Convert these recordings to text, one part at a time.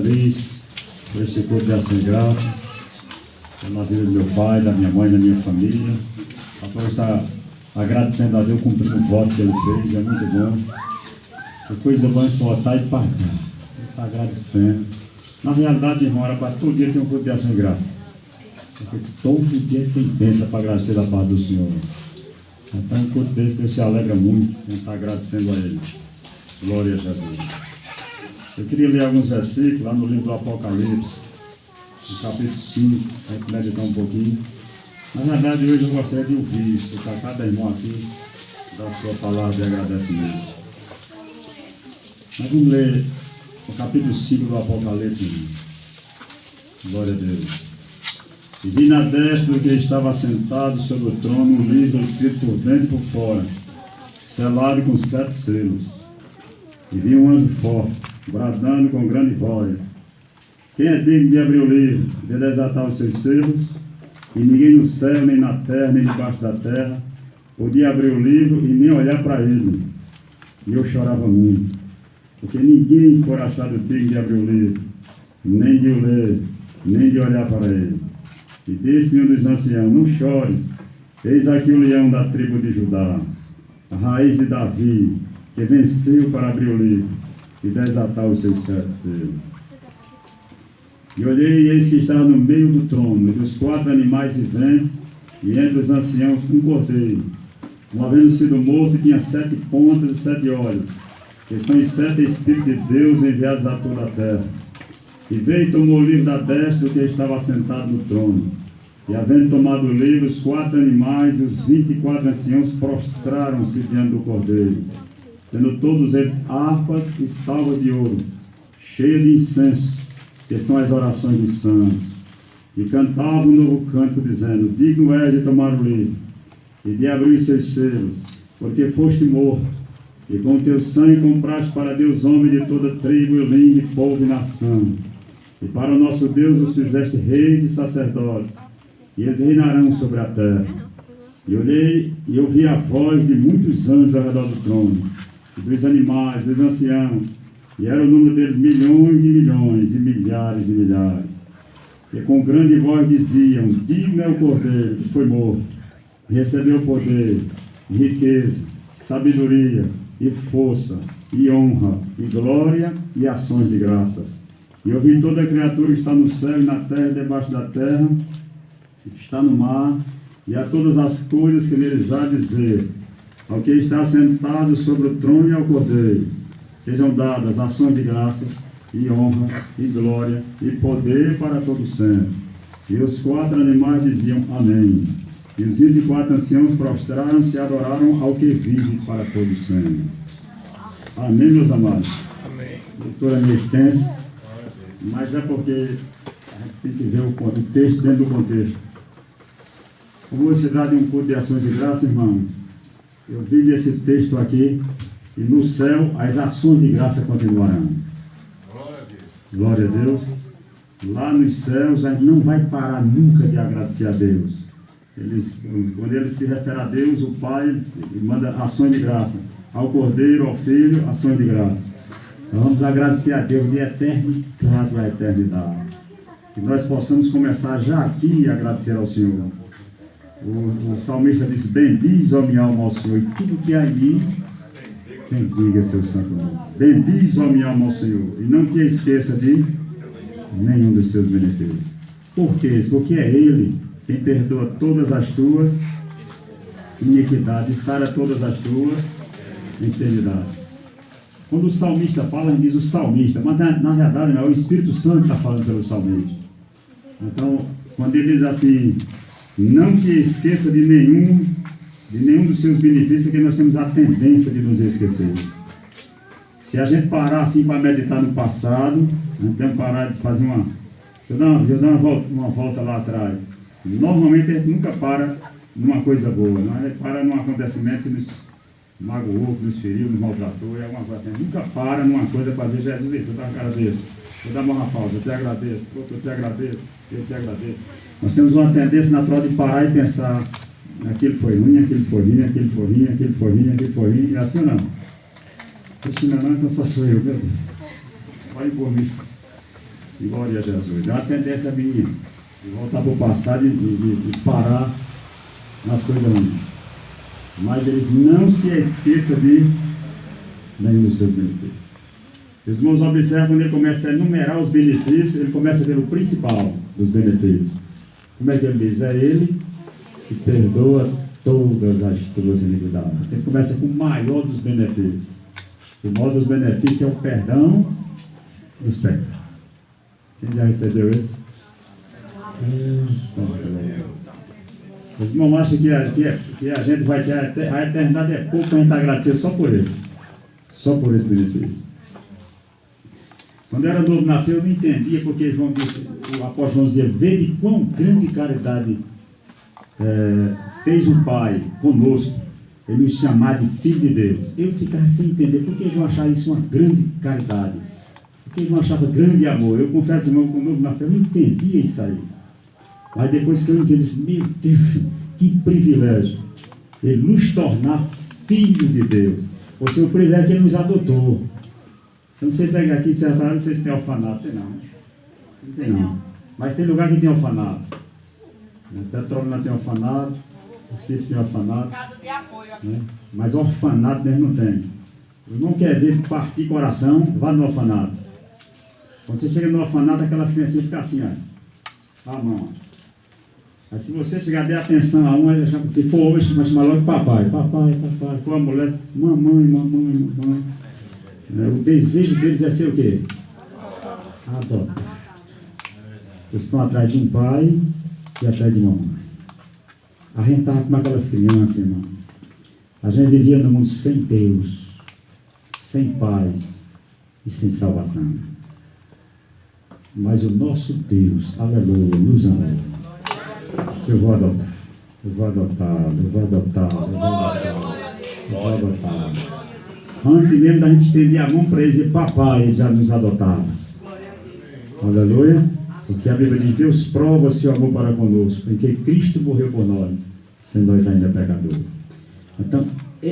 Feliz por este culto de ação e graça, pela vida do meu pai, da minha mãe, da minha família. Agora está agradecendo a Deus, cumprindo o voto que ele fez, é muito bom. Que coisa boa é votar e pagar. Ele está agradecendo. Na realidade, irmão, era para todo dia ter um culto de ação e graça. Porque todo dia tem bênção para agradecer da parte do Senhor. Então, um culto desse, Deus se alegra muito, a gente está agradecendo a Ele. Glória a Jesus. Eu queria ler alguns versículos lá no livro do Apocalipse, no capítulo 5, para a gente meditar um pouquinho. Na verdade, hoje eu gostaria de ouvir, escutar cada irmão aqui, dar a sua palavra de agradecimento. Mas vamos ler o capítulo 5 do Apocalipse. Glória a Deus. E vi na destra do que estava sentado sobre o trono um livro escrito por dentro e por fora, selado com 7 selos. E vi um anjo forte, bradando com grande voz: quem é digno de abrir o livro, de desatar os seus selos? E ninguém no céu, nem na terra, nem debaixo da terra podia abrir o livro e nem olhar para ele. E eu chorava muito, porque ninguém foi achado digno de abrir o livro, nem de o ler, nem de olhar para ele. E disse-me um dos anciãos: não chores, eis aqui o leão da tribo de Judá, a raiz de Davi, que venceu para abrir o livro e desatar os seus 7 selos. E olhei, e eis que estava no meio do trono, e dos 4 animais viventes, e entre os anciãos um cordeiro, um havendo sido morto, tinha 7 pontas e 7 olhos, que são os 7 Espíritos de Deus enviados a toda a terra. E veio e tomou o livro da destra do que estava sentado no trono. E havendo tomado o livro, os 4 animais e os 24 anciãos prostraram-se diante do cordeiro, tendo todos eles harpas e salvas de ouro, cheias de incenso, que são as orações dos santos. E cantavam um novo cântico, dizendo: digno és de tomar o livro, e de abrir os seus selos, porque foste morto, e com o teu sangue compraste para Deus homem de toda tribo, e língua, e povo, e nação. E para o nosso Deus os fizeste reis e sacerdotes, e eles reinarão sobre a terra. E olhei, e ouvi a voz de muitos anjos ao redor do trono, e dos animais, dos anciãos, e era o número deles milhões de milhões, e milhares de milhares. E com grande voz diziam: digno é o cordeiro que foi morto, e recebeu poder, e riqueza, sabedoria, e força, e honra, e glória, e ações de graças. E ouvi toda a criatura que está no céu e na terra e debaixo da terra, que está no mar, e a todas as coisas que neles há dizer: ao que está sentado sobre o trono e ao cordeiro, sejam dadas ações de graças, e honra, e glória, e poder para todo sempre. E os 4 animais diziam: amém. E os 24 anciãos prostraram-se e adoraram ao que vive para todo sempre. Amém, meus amados? Amém. A leitura é meio extensa, mas é porque a gente tem que ver o texto dentro do contexto. Como hoje se trata de um culto de ações e graças, irmão, eu vi nesse texto aqui, e no céu as ações de graça continuarão. Glória a Deus. Lá nos céus a gente não vai parar nunca de agradecer a Deus. Quando ele se refere a Deus, o Pai, ele manda ações de graça. Ao Cordeiro, ao Filho, ações de graça. Nós vamos agradecer a Deus de eternidade a eternidade. Que nós possamos começar já aqui a agradecer ao Senhor. O salmista diz: bendiz, ó minha alma, ao Senhor, e tudo que há em mim, bendiga seu santo nome. Bendiz, ó minha alma, ao Senhor, e não te esqueça de nenhum dos seus benefícios. Por quê? Porque é Ele quem perdoa todas as tuas iniquidades e sara todas as tuas enfermidades. Quando o salmista fala, ele diz o salmista, mas na realidade não, é o Espírito Santo que está falando pelo salmista. Então, quando ele diz assim: não te esqueça de nenhum dos seus benefícios, que nós temos a tendência de nos esquecer. Se a gente parar assim para meditar no passado, a gente tem que parar de fazer uma... Deixa eu dar uma volta lá atrás. Normalmente a gente nunca para numa coisa boa, não? A gente para num acontecimento que nos magoou, que nos feriu, nos maltratou, e alguma coisa assim. Nunca para numa coisa para dizer: Jesus, eu te agradeço. Vou dar uma pausa, eu te agradeço, eu te agradeço, eu te agradeço. Nós temos uma tendência natural de parar e pensar: aquilo foi ruim, aquilo foi ruim, aquilo foi ruim, aquilo foi ruim, aquilo foi ruim. É assim ou não? Cristina não, então só sou eu, meu Deus. Olhem por mim. Glória a Jesus. É uma tendência minha de voltar para o passado e parar nas coisas ruins. Mas eles não se esqueçam de nenhum dos seus benefícios. Os irmãos observam quando ele começa a enumerar os benefícios, ele começa pelo principal dos benefícios. Como é que ele diz? É ele que perdoa todas as tuas iniquidades. Ele começa com o maior dos benefícios. O maior dos benefícios é o perdão dos pecados. Quem já recebeu esse? Os irmãos acham que a gente vai ter a eternidade é pouco para a gente agradecer só por esse. Só por esse benefício. Quando eu era novo na fé, eu não entendia porque João disse, o apóstolo João dizia, vê de quão grande caridade fez o Pai conosco, ele nos chamar de Filho de Deus. Eu ficava sem entender por que João achava isso uma grande caridade, por que João achava grande amor. Eu confesso, irmão, quando novo na fé, eu não entendia isso aí. Mas depois que eu entendi, eu disse, meu Deus, que privilégio, ele nos tornar filho de Deus. Ou seja, o privilégio que ele nos adotou. Eu não sei se é aqui em Serra Talhada, não sei se tem orfanato. Tem não. Não tem não. Mas tem lugar que tem orfanato. Petróleo tem orfanato, Recife tem orfanato. Casa de apoio aqui. Né? Mas orfanato mesmo não tem. O irmão quer ver partir coração, vá no orfanato. Quando você chega no orfanato, aquelas criancinhas ficam assim, ó. A mão. Aí se você chegar a dar atenção a uma, se for homem, vai chamar logo papai. Papai, papai. Se for uma mulher, mamãe, mamãe, mamãe. O desejo deles é ser o quê? Adotar. Eles estão atrás de um pai e atrás de uma mãe. A gente estava como aquelas crianças, irmão. A gente vivia no mundo sem Deus, sem paz e sem salvação. Mas o nosso Deus, aleluia, nos amou. Se eu vou adotar, eu vou adotar, eu vou adotar, eu vou adotar, eu vou adotar. Antes mesmo da gente estender a mão para ele dizer papai, ele já nos adotava. Aleluia. Porque a Bíblia diz, Deus prova seu amor para conosco, porque Cristo morreu por nós, sendo nós ainda pecadores. Então, a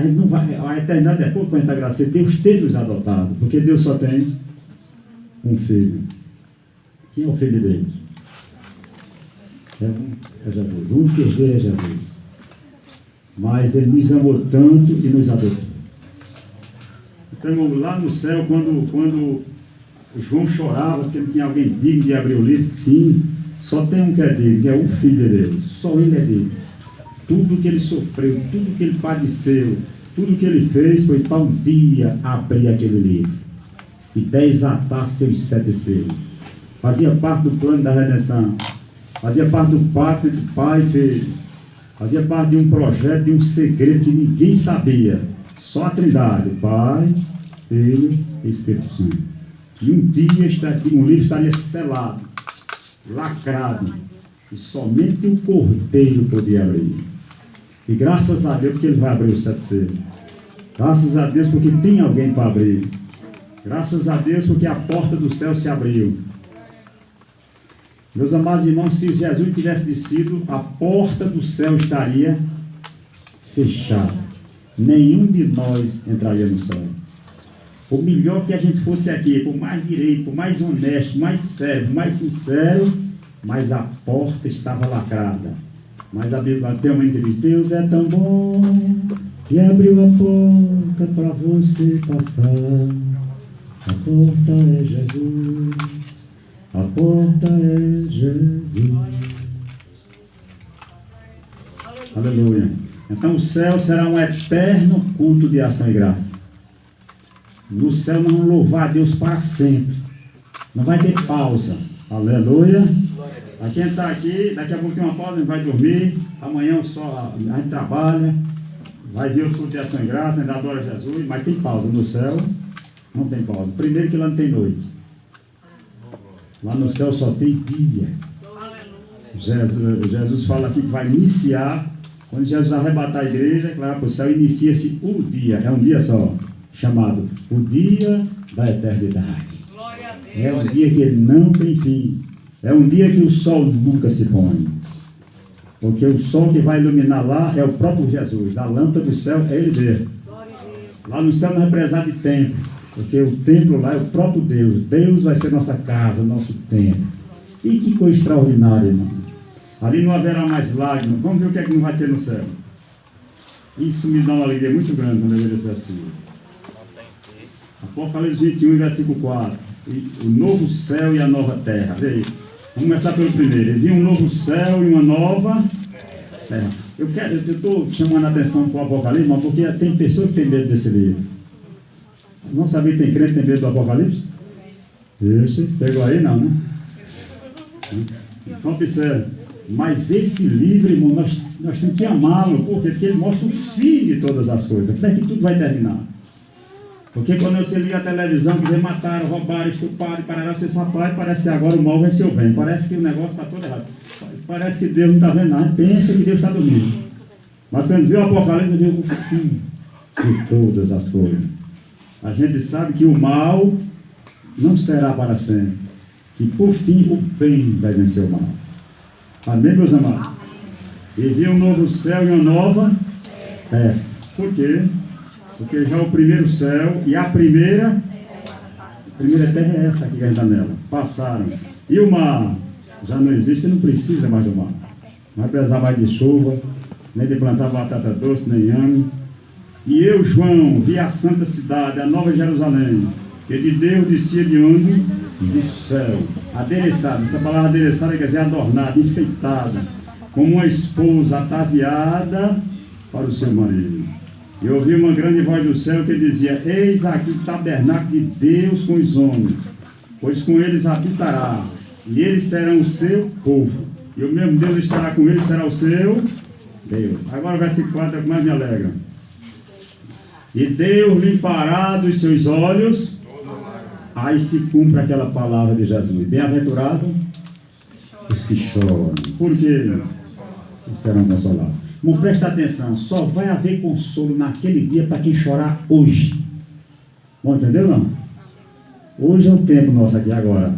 gente não vai, a eternidade é pouco para a gente agradecer Deus ter nos adotado, porque Deus só tem um filho. Quem é o filho de Deus? É Jesus. O único herdeiro é Jesus. Mas ele nos amou tanto e nos adotou. Então, lá no céu, quando João chorava, porque não tinha alguém digno de abrir o livro, sim, só tem um que é digno, que é o Filho de Deus. Só ele é digno. Tudo que ele sofreu, tudo que ele padeceu, tudo que ele fez foi para um dia abrir aquele livro e desatar seus 7 selos. Fazia parte do plano da redenção, fazia parte do pacto entre pai e filho, fazia parte de um projeto, de um segredo que ninguém sabia. Só a Trindade, Pai, Filho e Espírito Santo. E um dia um livro estaria selado, lacrado, e somente o Cordeiro podia abrir. E graças a Deus porque ele vai abrir os 7 selos. Graças a Deus porque tem alguém para abrir. Graças a Deus porque a porta do céu se abriu. Meus amados irmãos, se Jesus tivesse descido, a porta do céu estaria fechada. Nenhum de nós entraria no céu. Por melhor que a gente fosse aqui, por mais direito, por mais honesto, mais sério, mais sincero, mas a porta estava lacrada. Mas a Bíblia tem uma que diz, Deus é tão bom que abriu a porta para você passar. A porta é Jesus, a porta é Jesus. Aleluia. Então o céu será um eterno culto de ação e graça. No céu nós vamos louvar a Deus para sempre. Não vai ter pausa. Aleluia. A quem está aqui, daqui a pouco tem uma pausa, a gente vai dormir. Amanhã só a gente trabalha. Vai ver o culto de ação e graça, ainda adora Jesus. Mas tem pausa no céu. Não tem pausa. Primeiro que lá não tem noite. Lá no céu só tem dia. Jesus fala aqui que vai iniciar. Quando Jesus arrebatar a igreja, lá para o céu, inicia-se o dia. É um dia só. Chamado o dia da eternidade. É um dia que ele não tem fim. É um dia que o sol nunca se põe. Porque o sol que vai iluminar lá é o próprio Jesus. A lâmpada do céu é ele mesmo. Lá no céu não é precisar de tempo. Porque o templo lá é o próprio Deus. Deus vai ser nossa casa, nosso templo. E que coisa extraordinária, irmão. Ali não haverá mais lágrimas. Vamos ver o que é que não vai ter no céu. Isso me dá uma alegria muito grande quando eu vejo isso assim. Apocalipse 21, versículo 4. E o novo céu e a nova terra. Vê aí. Vamos começar pelo primeiro. Ele viu um novo céu e uma nova terra. Eu estou chamando a atenção para o Apocalipse, mas porque tem pessoas que têm medo desse livro. Não sabia que tem crente que tem medo do Apocalipse? Isso, pegou aí não, né? Então, observe. Mas esse livro, irmão, nós temos que amá-lo. Por quê? Porque ele mostra o fim de todas as coisas. Como é que tudo vai terminar? Porque quando você liga a televisão, que vem mataram, roubaram, estuparam, e parará, você só vai, parece que agora o mal venceu o bem. Parece que o negócio está todo errado. Parece que Deus não está vendo nada. Pensa que Deus está dormindo. Mas quando viu o Apocalipse, viu o fim de todas as coisas. A gente sabe que o mal não será para sempre. Que por fim o bem vai vencer o mal. Amém, meus amados? E viu um novo céu e uma nova terra. Por quê? Porque já o primeiro céu e a primeira terra é essa aqui que a gente está nela. Passaram. E o mar já não existe, não precisa mais do mar. Não vai precisar mais de chuva, nem de plantar batata doce, nem ame. E eu, João, vi a santa cidade, a nova Jerusalém, que de Deus descia de onde? Do céu. Adereçada. Essa palavra adereçada quer dizer adornada, enfeitada, como uma esposa ataviada para o seu marido. E ouvi uma grande voz do céu que dizia: eis aqui o tabernáculo de Deus com os homens, pois com eles habitará, e eles serão o seu povo, e o mesmo Deus estará com eles, será o seu Deus. Agora o versículo 4 é o que mais me alegra. E Deus limpará dos seus olhos. Aí se cumpre aquela palavra de Jesus: bem-aventurado os que choram. Por quê? Eles serão consolados. Não presta atenção, só vai haver consolo naquele dia para quem chorar hoje. Bom, entendeu não? Hoje é o tempo nosso aqui agora,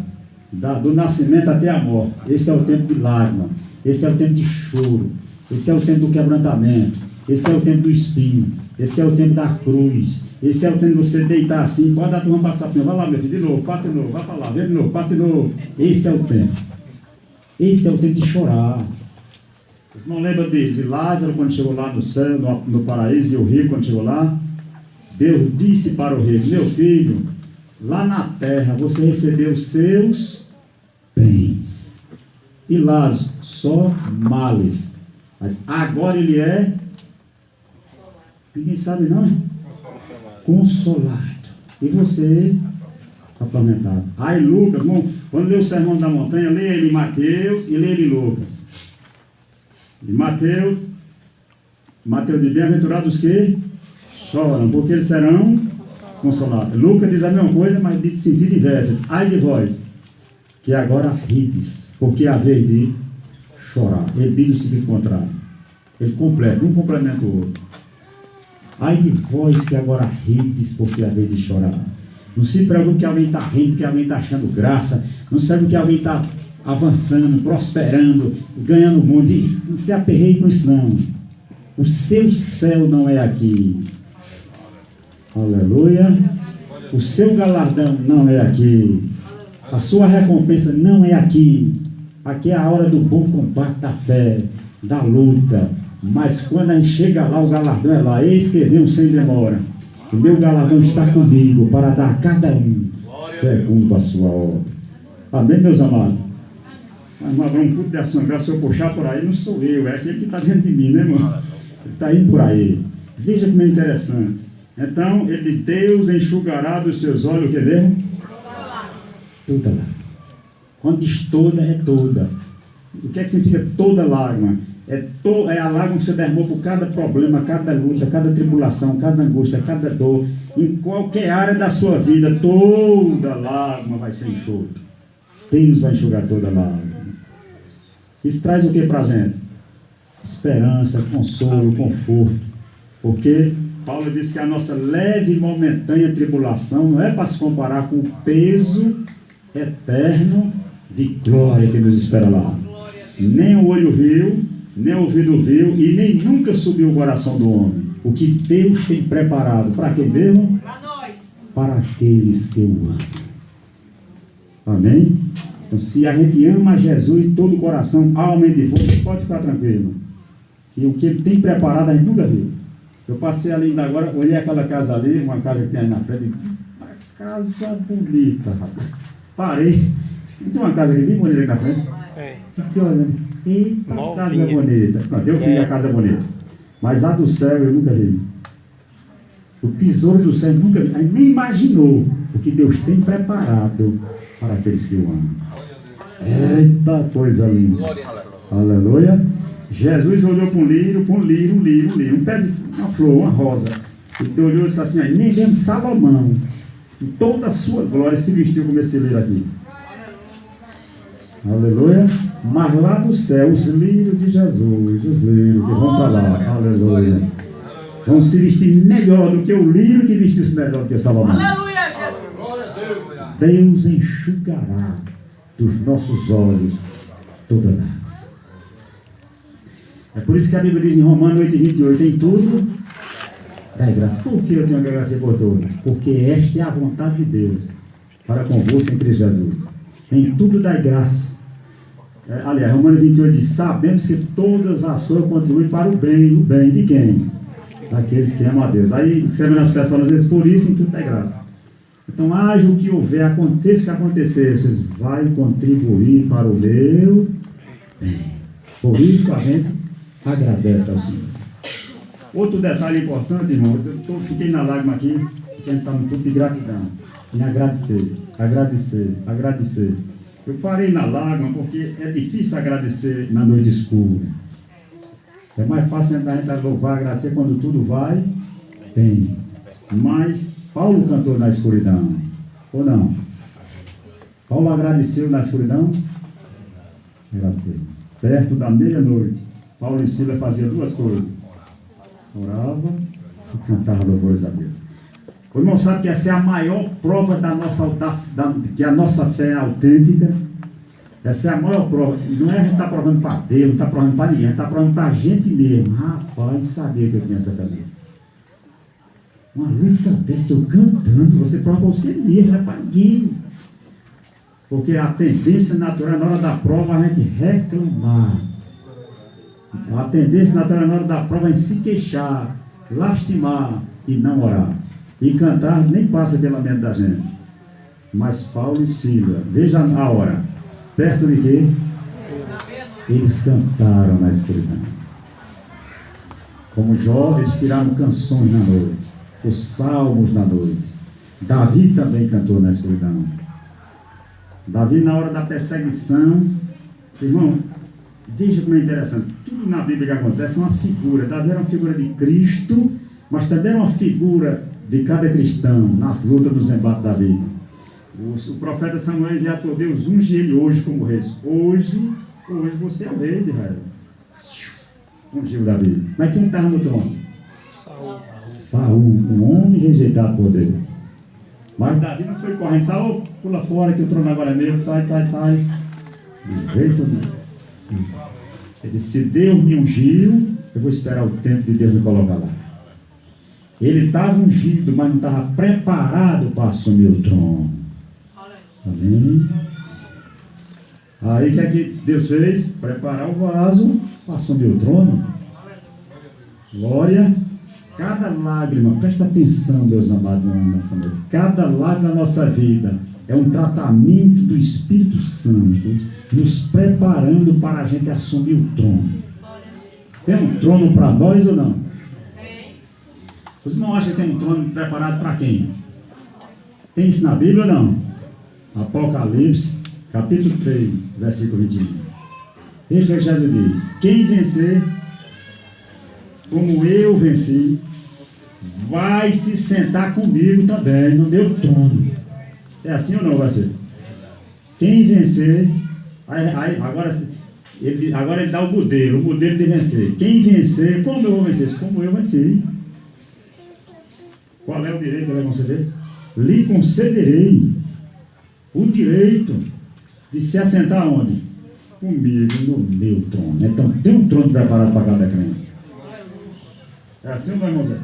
do nascimento até a morte. Esse é o tempo de lágrima, esse é o tempo de choro, esse é o tempo do quebrantamento, esse é o tempo do espinho, esse é o tempo da cruz, esse é o tempo de você deitar assim, pode a turma passar por cima, vai lá meu filho, de novo, passa de novo, vai para lá, vem de novo, passa de novo. Esse é o tempo. Esse é o tempo de chorar. Vocês não lembram de Lázaro quando chegou lá no céu, no paraíso, e o rico quando chegou lá? Deus disse para o rico: meu filho, lá na terra você recebeu os seus bens. E Lázaro, só males. Mas agora ele é... Ninguém sabe não? Consolado. E você atormentado. Aí Lucas, irmão, quando lê o Sermão da Montanha, lê ele em Mateus e lê ele em Lucas. E Mateus diz: bem-aventurados que choram, porque eles serão consolados. Lucas diz a mesma coisa, mas de sentido diversas. Ai de vós, que agora rides, porque a vez de chorar. Ele diz o sentido contrário. Ele completa, um complementa o outro. Ai de vós que agora rides, porque a vez de chorar. Não se preocupe que alguém está rindo, que alguém está achando graça. Não sabe que alguém está avançando, prosperando, ganhando o mundo. Não se aperreie com isso não. O seu céu não é aqui. Aleluia. O seu galardão não é aqui. A sua recompensa não é aqui. Aqui é a hora do bom combate da fé, da luta. Mas quando a gente chega lá, o galardão é lá. Eis que venho sem demora. O meu galardão está comigo para dar a cada um segundo a sua obra. Amém, meus amados? Mas não haverá um culto de ação graça. Se eu puxar por aí, não sou eu, é aquele que está dentro de mim, né, irmão? Ele está indo por aí. Veja como é interessante. Então, ele, Deus enxugará dos seus olhos o que mesmo? Toda lágrima. Quando diz toda, é toda. O que é que significa toda lágrima? É a lágrima que você derramou por cada problema, cada luta, cada tribulação, cada angústia, cada dor. Em qualquer área da sua vida, toda lágrima vai ser enxuta. Deus vai enxugar toda lágrima. Isso traz o que para a gente? Esperança, consolo, conforto. Porque Paulo disse que a nossa leve e momentânea tribulação não é para se comparar com o peso eterno de glória que nos espera lá. Nem o olho viu, nem o ouvido viu, e nem nunca subiu o coração do homem. O que Deus tem preparado para quem mesmo? Para nós. para aqueles que o amam. Amém? Então, se a gente ama Jesus de todo o coração, alma e de força, pode ficar tranquilo. E o que ele tem preparado, a gente nunca viu. Eu passei ali ainda agora, olhei aquela casa ali, uma casa que tem aí na frente, uma casa bonita, rapaz. Parei. Tem uma casa aqui bem bonita aqui na frente. Fiquei olhando. Eita, casa bonita. Pronto, eu vi a casa bonita. Mas a do céu eu nunca vi. O tesouro do céu eu nunca vi. A gente nem imaginou o que Deus tem preparado para aqueles que o amam. Eita, coisa linda. Aleluia. Jesus olhou para um lírio, um pé de uma flor, uma rosa. E olhou e disse assim, nem mesmo Salomão, em toda a sua glória, se vestiu como esse lírio aqui. Aleluia. Mas lá no céu, os lírios de Jesus, os lírios que vão para lá, aleluia, vão se vestir melhor do que o lírio que vestiu-se melhor do que Salomão. Aleluia, Jesus. Deus enxugará dos nossos olhos toda lágrima. É por isso que a Bíblia diz em Romanos 8:28, em tudo dai graça. Por que eu tenho que agradecer por tudo? Porque esta é a vontade de Deus para convosco em Cristo Jesus. Em tudo dai graça. Aliás, Romanos 28 diz, sabemos que todas as coisas contribuem para o bem de quem? Daqueles que amam a Deus. Aí escreve na Fé, às vezes, por isso em tudo dai graça. Então, haja o que houver, aconteça o que acontecer, vocês vão contribuir para o meu bem. Por isso a gente agradece ao Senhor. Outro detalhe importante, irmão, eu fiquei na lágrima aqui, porque a gente está no culto de gratidão, em agradecer. Eu parei na lágrima porque é difícil agradecer na noite escura. É mais fácil a gente louvar, agradecer quando tudo vai bem. Mas Paulo cantou na escuridão, ou não? Paulo agradeceu na escuridão? Agradeceu. Perto da meia-noite, Paulo e Silas faziam duas coisas. Orava e cantava louvores a Deus. O irmão sabe que essa é a maior prova que a nossa fé é autêntica. Essa é a maior prova. Não é a gente está provando para Deus, não está provando para ninguém, a gente está provando para a gente mesmo. Rapaz, sabia que eu tinha essa fé. Uma luta dessa, eu cantando, você prova para você mesmo, não é para ninguém. Porque a tendência natural na hora da prova é a gente reclamar. A tendência natural na hora da prova é se queixar, lastimar e não orar. E cantar nem passa pela mente da gente. Mas Paulo e Silas, veja a hora, perto de quê? Eles cantaram na escuridão. Como jovens tiraram canções na noite, os salmos na noite. Davi também cantou na escuridão. Davi na hora da perseguição, irmão, veja como é interessante, tudo na Bíblia que acontece é uma figura. Davi era uma figura de Cristo, mas também era uma figura de cada cristão nas lutas, nos embates da vida. O profeta Samuel enviado por Deus unge ele hoje como rei. Hoje você é o rei de Israel. Ungiu Davi. Mas quem estava no trono? Saul, um homem rejeitado por Deus. Mas Davi não foi correndo, Saul, pula fora que o trono agora é meu, sai. De jeito nenhum. Ele disse, se Deus me ungiu, eu vou esperar o tempo de Deus me colocar lá. Ele estava ungido, mas não estava preparado para assumir o trono. Amém? Aí o que é que Deus fez? Preparar o vaso para assumir o trono. Glória. Cada lágrima, presta atenção, meus amados, nessa noite. Cada lágrima da nossa vida é um tratamento do Espírito Santo, nos preparando para a gente assumir o trono. Tem um trono para nós ou não? Você não acha que tem um trono preparado para quem? Tem isso na Bíblia ou não? Apocalipse, capítulo 3, versículo 21. Veja o que Jesus diz. Quem vencer, como eu venci, vai se sentar comigo também no meu trono. É assim ou não vai ser? Quem vencer, agora ele dá o modelo de vencer. Quem vencer, como eu vou vencer? Como eu venci. Qual é o direito que ele vai conceder? Lhe concederei o direito de se assentar onde? Comigo no meu trono. Então tem um trono preparado para cada crente. É assim ou não, irmão Zé?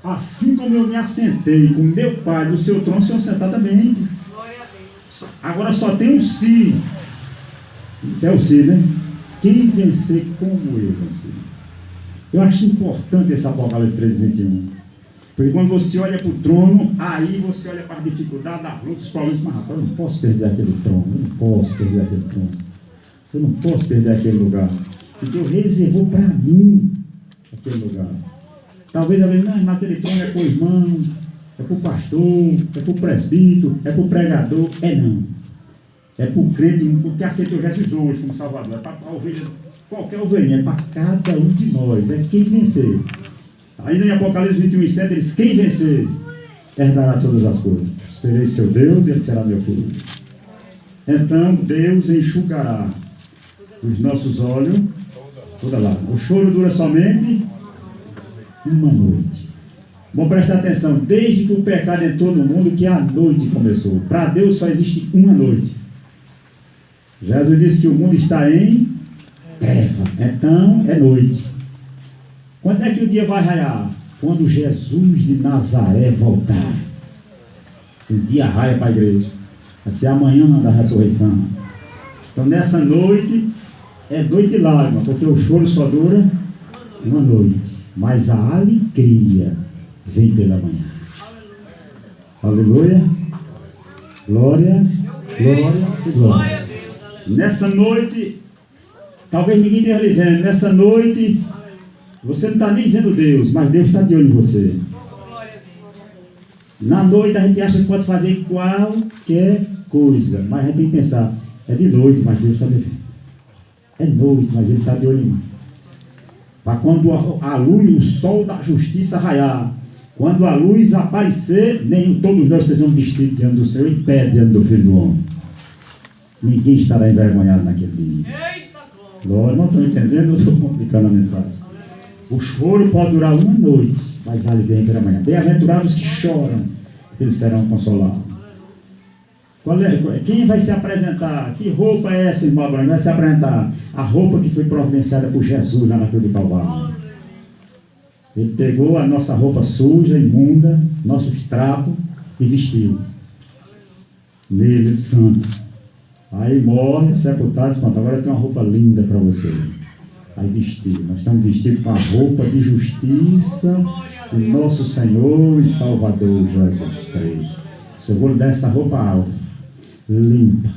Assim como eu me assentei com meu Pai no seu trono, o Senhor sentar também. Agora só tem um se. É o se, né? Quem vencer como eu vencer. Eu acho importante esse Apocalipse 3:21. Porque quando você olha para o trono, aí você olha para a dificuldade, a luta, os problemas, mas rapaz, eu não posso perder aquele trono, eu não posso perder aquele trono, eu não posso perder aquele lugar. Porque Deus reservou para mim aquele lugar. Talvez a vez, não, mas aquele trono é para o irmão, é para o pastor, é para o presbítero, é para o pregador. É não. É para o crente, porque aceitou Jesus hoje como Salvador. É para a ovelha, qualquer ovelhinha, é para cada um de nós. É quem vencer. Ainda em Apocalipse 21:7 ele diz: quem vencer herdará todas as coisas. Serei seu Deus e ele será meu filho. Então Deus enxugará os nossos olhos. Toda lá. O choro dura somente uma noite. Bom, presta atenção. Desde que o pecado entrou no mundo, que a noite começou. Para Deus só existe uma noite. Jesus disse que o mundo está em treva. Então é noite. Quando é que o dia vai raiar? Quando Jesus de Nazaré voltar. O dia raia para a igreja. Vai ser amanhã da ressurreição. Então nessa noite é noite de lágrima, porque o choro só dura uma noite. Mas a alegria vem pela manhã. Aleluia. Glória, glória e glória. Nessa noite, talvez ninguém esteja lhe vendo. Nessa noite, você não está nem vendo Deus, mas Deus está de olho em você. Na noite a gente acha que pode fazer qualquer coisa, mas a gente tem que pensar, é de noite, mas Deus está me vendo. É noite, mas Ele está de olho em mim. Para quando a luz, o sol da justiça raiar, quando a luz aparecer, nem todos nós estejamos vestidos diante do Senhor, em pé diante do Filho do Homem. Ninguém estará envergonhado naquele dia. Glória, não estou entendendo, eu estou complicando a mensagem. O choro pode durar uma noite, mas a alegria vem pela manhã. Bem-aventurados que choram, eles serão consolados. Quem vai se apresentar? Que roupa é essa, irmão Abraão? Vai se apresentar a roupa que foi providenciada por Jesus lá na cruz do Calvário. Ele pegou a nossa roupa suja, imunda, nossos trapos e vestiu nele, santo. Aí morre, sepultado, e diz: agora tem uma roupa linda para você. Aí vestiu. Nós estamos vestidos com a roupa de justiça do nosso Senhor e Salvador Jesus Cristo. Se eu vou lhe dar essa roupa alta, limpa,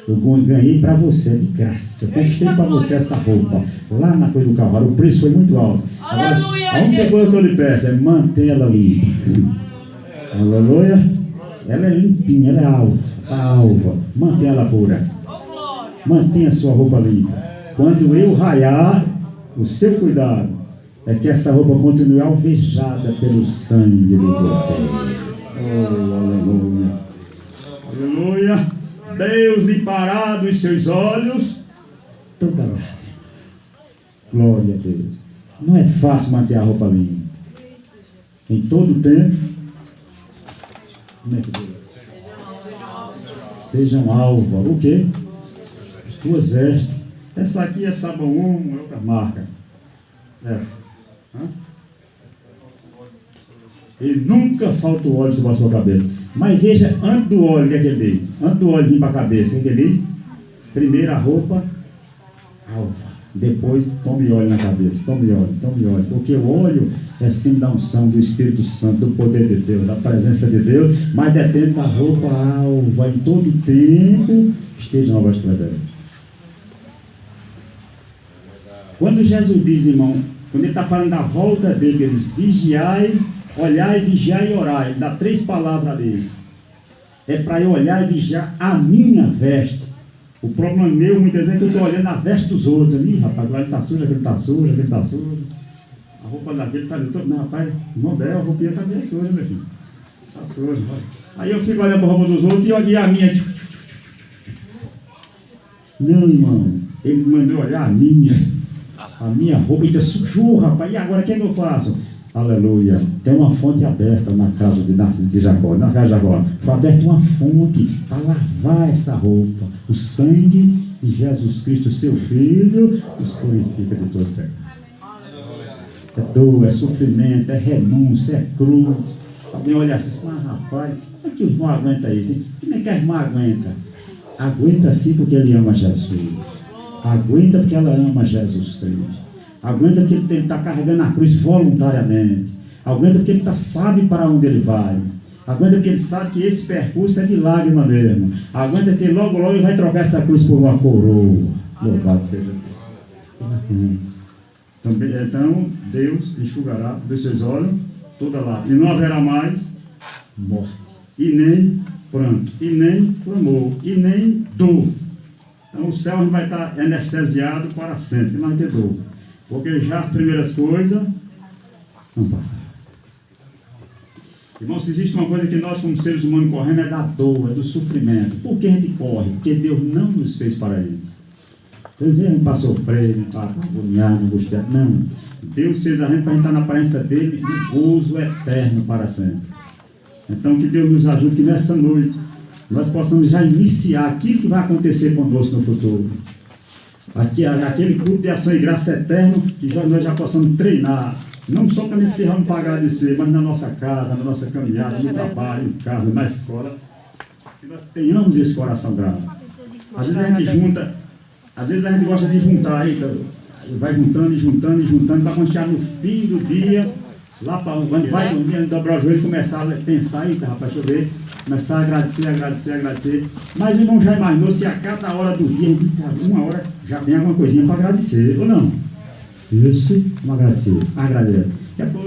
eu ganhei para você de graça. Eu conquistei para você essa roupa lá na cruz do Calvário. O preço foi muito alto. Agora, a única coisa que eu lhe peço é manter ela limpa. Aleluia. Ela é limpinha, ela é alva. Mantenha ela pura. Mantenha a sua roupa limpa. Quando eu raiar, o seu cuidado é que essa roupa continue alvejada pelo sangue do Cordeiro. Oh, aleluia. Aleluia. Deus limpará dos seus olhos toda lágrima. Glória a Deus. Não é fácil manter a roupa limpa. Em todo tempo. Como é que Deus? Sejam alva. O quê? As tuas vestes. Essa aqui é sabão é outra marca. Essa. E nunca falta o óleo sobre a sua cabeça. Mas veja, antes do óleo, o que é que ele diz? Antes do óleo vir para a cabeça, o que ele diz? Primeiro a roupa alva. Depois tome óleo na cabeça. Tome óleo. Porque o óleo é símbolo da unção do Espírito Santo, do poder de Deus, da presença de Deus. Mas depende da roupa alva. Em todo tempo estejam alvas para Deus. Quando Jesus diz, irmão, quando ele está falando da volta dele, ele diz: vigiai, olhai, vigiai e orai. Ele dá 3 palavras ali. É para eu olhar e vigiar a minha veste. O problema meu, muitas vezes, é que eu estou olhando a veste dos outros. Ih, rapaz, lá ele está sujo, aquele está sujo, aquele está sujo. A roupa daquele está ali todo. Não, rapaz, não der, a roupinha está bem suja, meu filho. Está suja, vai. Aí eu fico olhando para a roupa dos outros e olhei a minha. Não, irmão, ele mandou olhar a minha. A minha roupa ainda sujou, rapaz. E agora o que é que eu faço? Aleluia. Tem uma fonte aberta na casa de Jacó. Na casa de Jacó. Foi aberta uma fonte para lavar essa roupa. O sangue de Jesus Cristo, seu Filho, nos purifica de todo pecado. É dor, é sofrimento, é renúncia, é cruz. Alguém olha assim, mas rapaz, como é que o irmão aguenta isso? Hein? Como é que a irmã aguenta? Aguenta sim porque ele ama Jesus. Aguenta porque ela ama Jesus Cristo. Aguenta porque ele está carregando a cruz voluntariamente. Aguenta porque ele sabe para onde ele vai. Aguenta porque ele sabe que esse percurso é de lágrima mesmo. Aguenta porque logo ele vai trocar essa cruz por uma coroa. Louvado seja Deus. Então Deus enxugará dos seus olhos toda lágrima. E não haverá mais morte. E nem pranto. E nem clamor. E nem dor. Então o céu vai estar anestesiado para sempre. Não vai ter dor. Porque já as primeiras coisas são passadas. Irmãos, se existe uma coisa que nós como seres humanos corremos é da dor, é do sofrimento. Por que a gente corre? Porque Deus não nos fez para isso. Deus não para sofrer, não para agoniar, não angustiar. Não. Deus fez a gente para a gente estar na presença dele no gozo eterno para sempre. Então que Deus nos ajude que nessa noite nós possamos já iniciar aquilo que vai acontecer conosco no futuro. Aquele culto de ação e graça eterno que nós já possamos treinar. Não só para se reunir para agradecer, mas na nossa casa, na nossa caminhada, no trabalho, em casa, na escola, que nós tenhamos esse coração grato. Às vezes a gente junta, às vezes a gente gosta de juntar, vai juntando e juntando e juntando, para quando chegar no fim do dia, lá para onde vai dormir, dobrar o joelho e começar a pensar, eita rapaz, deixa eu ver, começar a agradecer. Mas o irmão já imaginou se a cada hora do dia, uma hora, já tem alguma coisinha para agradecer, ou não? Isso, vamos agradecer. Agradece.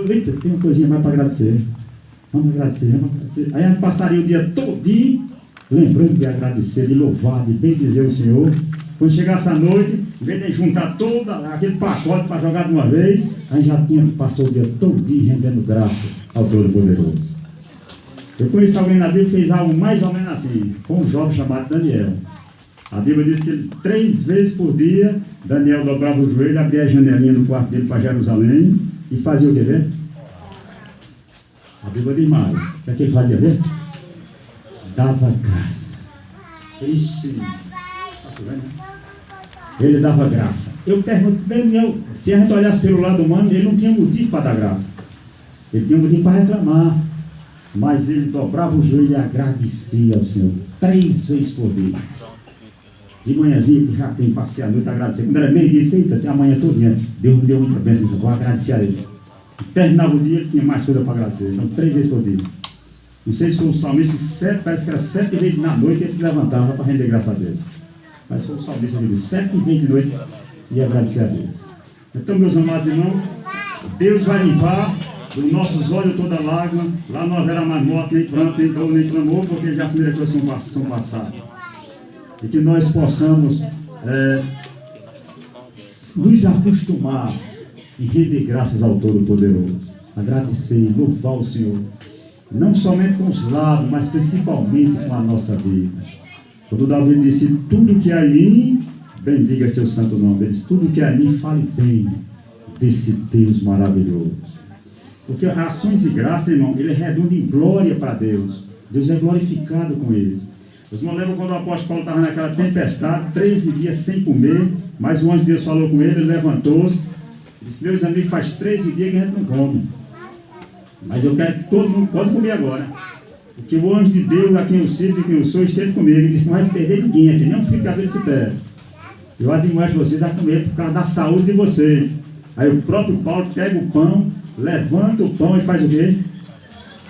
Eita, tem uma coisinha mais para agradecer. Vamos agradecer. Aí a gente passaria o dia todinho lembrando de agradecer, de louvar, de bem dizer o Senhor. Quando chegasse a noite, em vez de juntar todo aquele pacote para jogar de uma vez, aí já passou o dia todinho rendendo graças ao Todo-Poderoso. Eu conheço alguém na Bíblia que fez algo mais ou menos assim, com um jovem chamado Daniel. A Bíblia diz que 3 vezes por dia, Daniel dobrava o joelho, abria a janelinha do quarto dele para Jerusalém e fazia o que, ver? A Bíblia diz mais. O que é que ele fazia, ver? Dava graça. Isso. Ele dava graça. Eu pergunto, Daniel, se a gente olhasse pelo lado humano, ele não tinha motivo para dar graça. Ele tinha motivo para reclamar. Mas ele dobrava o joelho e agradecia ao Senhor 3 vezes por dia. De manhãzinha, já tem passei a noite, agradecer. Quando era meio-dia, eita, até amanhã todinha. Deus me deu muita bênção, vou agradecer a ele. Terminava o dia, ele tinha mais coisa para agradecer. Então, 3 vezes por dia. Não sei se foi o salmista, parece que era 7 vezes na noite que ele se levantava para render graça a Deus. Mas foi o salmista que disse 7 vezes de noite e agradecer a Deus. Então, meus amados irmãos, Deus vai limpar dos nossos olhos toda lágrima. Lá não haverá mais morte, nem pranto, nem dor, nem clamor, porque já as primeiras coisas são passadas. E que nós possamos nos acostumar e render graças ao Todo-Poderoso. Agradecer, louvar o Senhor. Não somente com os lábios, mas principalmente com a nossa vida. Quando Davi disse, tudo que há em mim, bendiga seu santo nome. Ele disse, tudo que há em mim, fale bem desse Deus maravilhoso. Porque ações de graça, irmão, ele redunda em glória para Deus. Deus é glorificado com eles. Os irmãos lembram quando o apóstolo Paulo estava naquela tempestade, 13 dias sem comer, mas o anjo de Deus falou com ele, ele levantou-se, disse, meus amigos, faz 13 dias que a gente não come, mas eu quero que todo mundo pode comer agora, porque o anjo de Deus, a quem eu sirvo e quem eu sou, esteve comigo, ele disse, não vai se perder ninguém aqui, nem um filho dele se perde, eu admoesto vocês a comer por causa da saúde de vocês. Aí o próprio Paulo pega o pão, levanta o pão e faz o quê?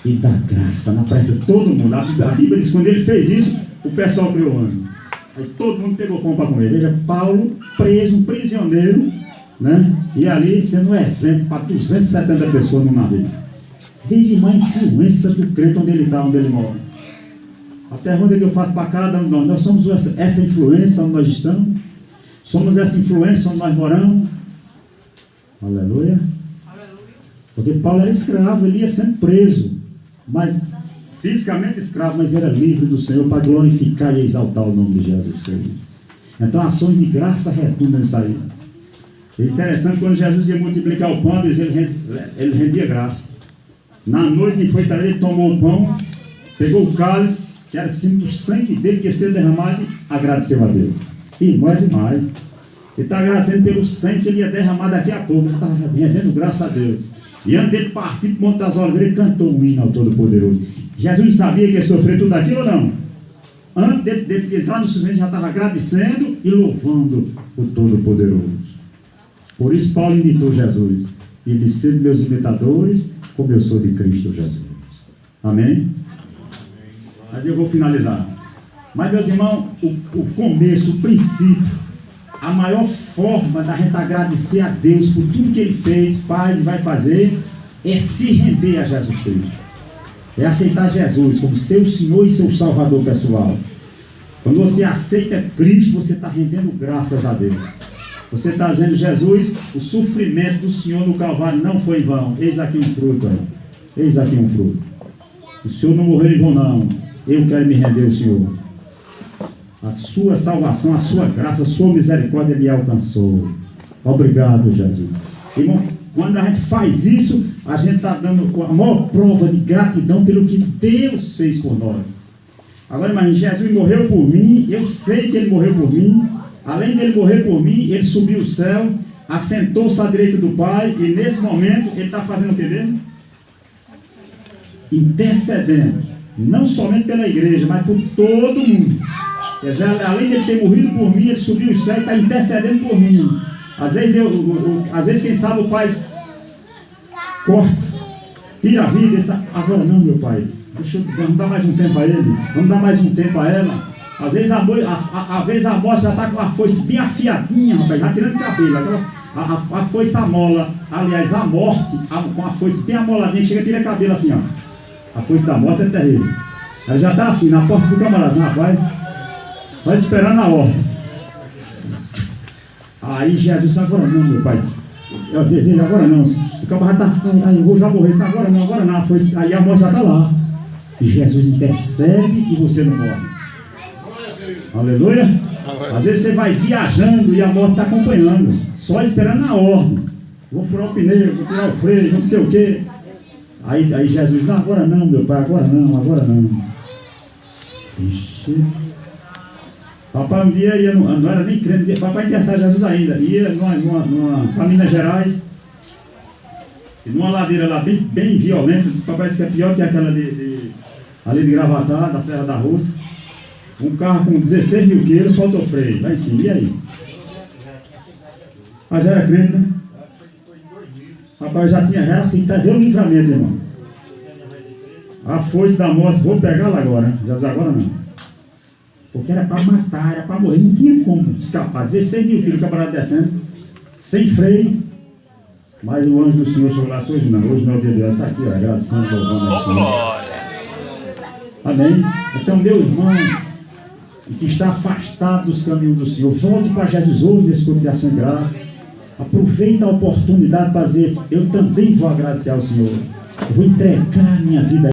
E dá graça na presença de todo mundo. A Bíblia diz que quando ele fez isso, o pessoal criou ânimo. Aí todo mundo pegou pão para comer. Veja, Paulo preso, um prisioneiro, né? E ali sendo um exemplo para 270 pessoas no navio. Veja uma influência do crente onde ele está, onde ele mora. A pergunta que eu faço para cada um de nós somos essa influência onde nós estamos? Somos essa influência onde nós moramos? Aleluia. Porque Paulo era escravo, ele ia sendo preso, mas fisicamente escravo, mas era livre do Senhor para glorificar e exaltar o nome de Jesus Cristo. Então ações de graça redundam nisso aí. É interessante, quando Jesus ia multiplicar o pão, ele rendia graça. Na noite que foi para ele, tomou o pão, pegou o cálice, que era símbolo do sangue dele, que ia ser derramado, e agradeceu a Deus. Irmão, é demais. Ele está agradecendo pelo sangue que ele ia derramar daqui a pouco. Ele estava rendendo graças a Deus. E antes dele partir do Monte das Oliveiras, ele cantou um hino ao Todo-Poderoso. Jesus sabia que ia sofrer tudo aquilo ou não? Antes de entrar no sofrimento, já estava agradecendo e louvando o Todo-Poderoso. Por isso Paulo imitou Jesus. E ele disse: sede meus imitadores, como eu sou de Cristo Jesus. Amém? Mas eu vou finalizar. Mas, meus irmãos, o começo, o princípio, a maior forma da gente agradecer a Deus por tudo que Ele fez, faz e vai fazer, é se render a Jesus Cristo. É aceitar Jesus como seu Senhor e seu Salvador pessoal. Quando você aceita Cristo, você está rendendo graças a Deus. Você está dizendo: Jesus, o sofrimento do Senhor no Calvário não foi em vão. Eis aqui um fruto. Eis aqui um fruto. O Senhor não morreu em vão, não. Eu quero me render ao Senhor. A sua salvação, a sua graça, a sua misericórdia me alcançou. Obrigado, Jesus. Irmão, quando a gente faz isso, a gente está dando a maior prova de gratidão pelo que Deus fez por nós. Agora imagine, Jesus morreu por mim, eu sei que Ele morreu por mim. Além dele morrer por mim, Ele subiu ao céu, assentou-se à direita do Pai, e nesse momento Ele está fazendo o que mesmo? Intercedendo, não somente pela igreja, mas por todo mundo. Além de Ele ter morrido por mim, Ele subiu ao céu e está intercedendo por mim. Às vezes, quem sabe o Pai corta, tira a vida, agora não, meu Pai, vamos dar mais um tempo a ele, vamos dar mais um tempo a ela. Às vezes a morte já está com a foice bem afiadinha, rapaz, já tirando cabelo. Agora, a foice amola, aliás, a morte, com a foice bem amoladinha, chega e tira cabelo assim, ó. A foice da morte é terrível. Ela já está assim, na porta do camarada, rapaz, só esperando a ordem. Aí Jesus, agora não, meu pai. Agora não. O camarada está, eu vou já morrer, agora não. Aí a morte já está lá. E Jesus intercede e você não morre. Aleluia. Às vezes você vai viajando e a morte está acompanhando, só esperando a ordem. Vou furar o pneu, vou tirar o freio, não sei o quê. Aí Jesus, não, agora não, meu pai, agora não. Ixi. Papai um dia ia, não era nem crente, papai intercede Jesus ainda, ia para Minas Gerais, e numa ladeira lá bem violenta, disse papai, isso é pior que aquela ali de Gravatá, da Serra da Russa. Um carro com 16 mil quilos, faltou freio, lá em cima, e aí? Mas já era crente, né? Rapaz, já tinha assim, tá vendo o livramento, irmão? A foice da morte, vou pegá-la agora, né? Jesus, agora não. Porque era para matar, era para morrer, não tinha como escapar. 16 mil quilos, o camarada descendo, sem freio. Mas o anjo do Senhor chegou lá, hoje não é o dia dele, está aqui, ó, graças a Deus, louvando ao Senhor. Amém? Então, meu irmão, que está afastado dos caminhos do Senhor, volte para Jesus hoje nesse culto de ação e graça. Aproveita a oportunidade para dizer: eu também vou agradecer ao Senhor, eu vou entregar minha vida